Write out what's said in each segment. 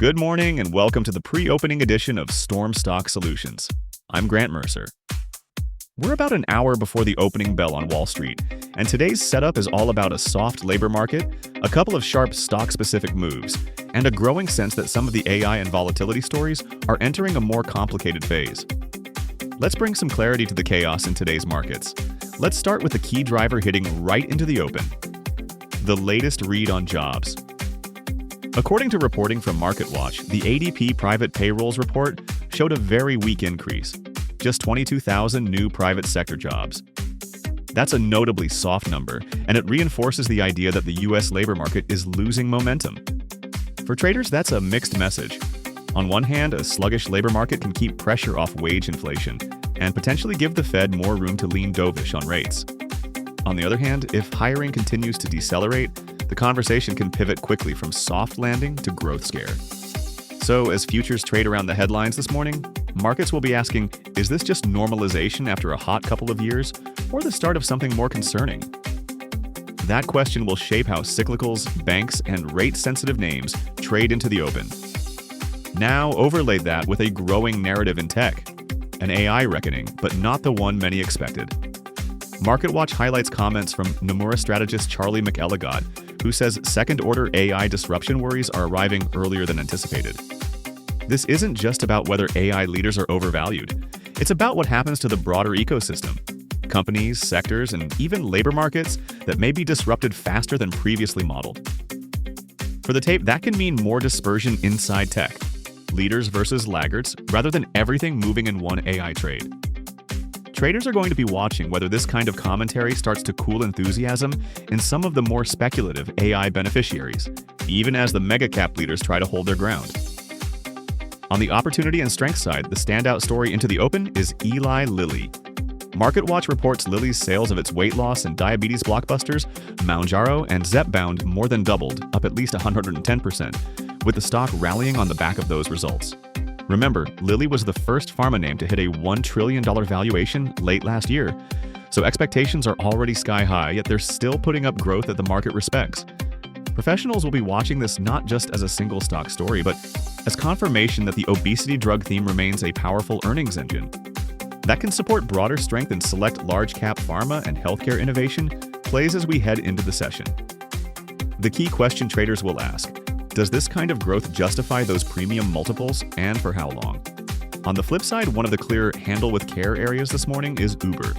Good morning and welcome to the pre-opening edition of Storm Stock Solutions. I'm Grant Mercer. We're about an hour before the opening bell on Wall Street, and today's setup is all about a soft labor market, a couple of sharp stock-specific moves, and a growing sense that some of the AI and volatility stories are entering a more complicated phase. Let's bring some clarity to the chaos in today's markets. Let's start with the key driver hitting right into the open: the latest read on jobs. According to reporting from MarketWatch, the ADP private payrolls report showed a very weak increase, just 22,000 new private sector jobs. That's a notably soft number, and it reinforces the idea that the U.S. labor market is losing momentum. For traders, that's a mixed message. On one hand, a sluggish labor market can keep pressure off wage inflation and potentially give the Fed more room to lean dovish on rates. On the other hand, if hiring continues to decelerate, the conversation can pivot quickly from soft landing to growth scare. So, as futures trade around the headlines this morning, markets will be asking, is this just normalization after a hot couple of years, or the start of something more concerning? That question will shape how cyclicals, banks, and rate-sensitive names trade into the open. Now, overlay that with a growing narrative in tech, an AI reckoning, but not the one many expected. MarketWatch highlights comments from Nomura strategist Charlie McElligott, who says second-order AI disruption worries are arriving earlier than anticipated. This isn't just about whether AI leaders are overvalued. It's about what happens to the broader ecosystem. Companies, sectors, and even labor markets that may be disrupted faster than previously modeled. For the tape, that can mean more dispersion inside tech, leaders versus laggards, rather than everything moving in one AI trade. Traders are going to be watching whether this kind of commentary starts to cool enthusiasm in some of the more speculative AI beneficiaries, even as the mega-cap leaders try to hold their ground. On the opportunity and strength side, the standout story into the open is Eli Lilly. MarketWatch reports Lilly's sales of its weight loss and diabetes blockbusters, Mounjaro and Zepbound, more than doubled, up at least 110%, with the stock rallying on the back of those results. Remember, Lilly was the first pharma name to hit a $1 trillion valuation late last year, so expectations are already sky high, yet they're still putting up growth that the market respects. Professionals will be watching this not just as a single stock story, but as confirmation that the obesity drug theme remains a powerful earnings engine. That can support broader strength in select large-cap pharma and healthcare innovation plays as we head into the session. The key question traders will ask: does this kind of growth justify those premium multiples, and for how long? On the flip side, one of the clear handle with care areas this morning is Uber.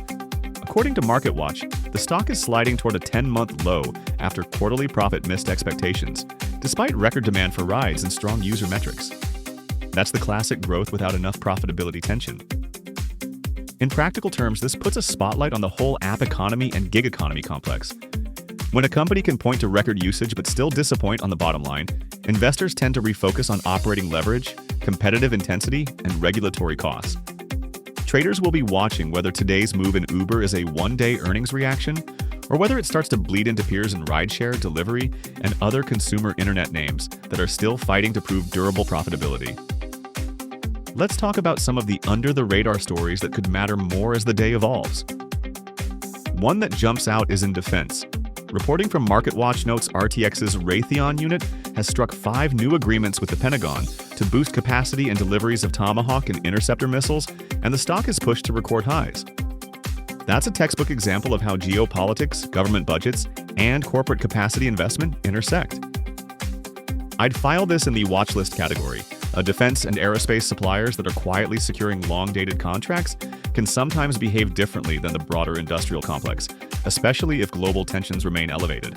According to MarketWatch, the stock is sliding toward a 10-month low after quarterly profit missed expectations, despite record demand for rides and strong user metrics. That's the classic growth without enough profitability tension. In practical terms, this puts a spotlight on the whole app economy and gig economy complex. When a company can point to record usage but still disappoint on the bottom line, investors tend to refocus on operating leverage, competitive intensity, and regulatory costs. Traders will be watching whether today's move in Uber is a one-day earnings reaction, or whether it starts to bleed into peers in rideshare, delivery, and other consumer internet names that are still fighting to prove durable profitability. Let's talk about some of the under-the-radar stories that could matter more as the day evolves. One that jumps out is in defense. Reporting from MarketWatch notes RTX's Raytheon unit has struck 5 new agreements with the Pentagon to boost capacity and deliveries of Tomahawk and Interceptor missiles, and the stock is pushed to record highs. That's a textbook example of how geopolitics, government budgets, and corporate capacity investment intersect. I'd file this in the watch list category. Defense and aerospace suppliers that are quietly securing long-dated contracts can sometimes behave differently than the broader industrial complex, especially if global tensions remain elevated.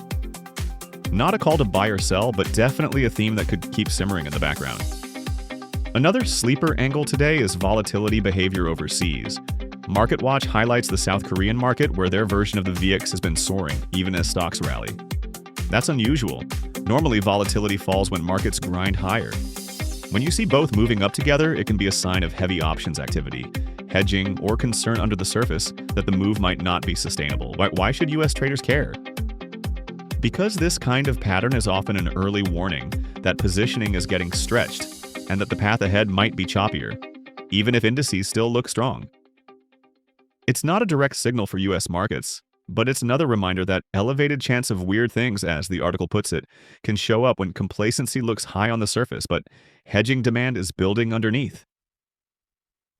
Not a call to buy or sell, but definitely a theme that could keep simmering in the background. Another sleeper angle today is volatility behavior overseas. MarketWatch highlights the South Korean market, where their version of the VIX has been soaring, even as stocks rally. That's unusual. Normally, volatility falls when markets grind higher. When you see both moving up together, it can be a sign of heavy options activity, hedging, or concern under the surface that the move might not be sustainable. Why should U.S. traders care? Because this kind of pattern is often an early warning that positioning is getting stretched and that the path ahead might be choppier, even if indices still look strong. It's not a direct signal for U.S. markets, But it's another reminder that elevated chance of weird things, as the article puts it, can show up when complacency looks high on the surface, but hedging demand is building underneath.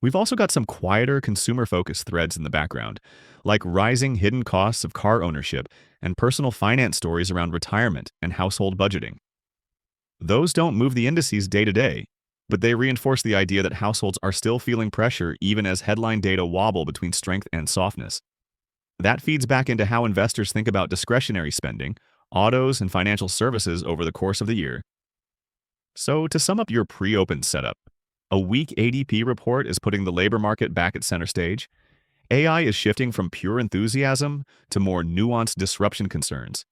We've also got some quieter consumer-focused threads in the background, like rising hidden costs of car ownership and personal finance stories around retirement and household budgeting. Those don't move the indices day to day, but they reinforce the idea that households are still feeling pressure even as headline data wobble between strength and softness. That feeds back into how investors think about discretionary spending, autos, and financial services over the course of the year. So, to sum up your pre-open setup, a weak ADP report is putting the labor market back at center stage. AI is shifting from pure enthusiasm to more nuanced disruption concerns.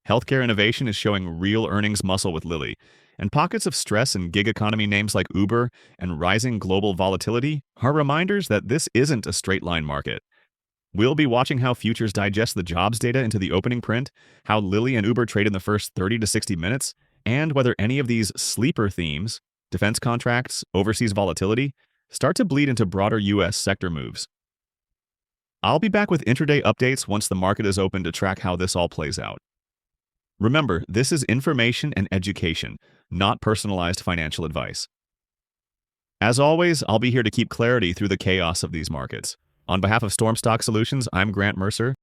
Healthcare innovation is showing real earnings muscle with Lilly, and pockets of stress in gig economy names like Uber and rising global volatility are reminders that this isn't a straight line market. We'll be watching how futures digest the jobs data into the opening print, how Lilly and Uber trade in the first 30 to 60 minutes, and whether any of these sleeper themes, defense contracts, overseas volatility, start to bleed into broader U.S. sector moves. I'll be back with intraday updates once the market is open to track how this all plays out. Remember, this is information and education, not personalized financial advice. As always, I'll be here to keep clarity through the chaos of these markets. On behalf of Storm Stock Solutions, I'm Grant Mercer.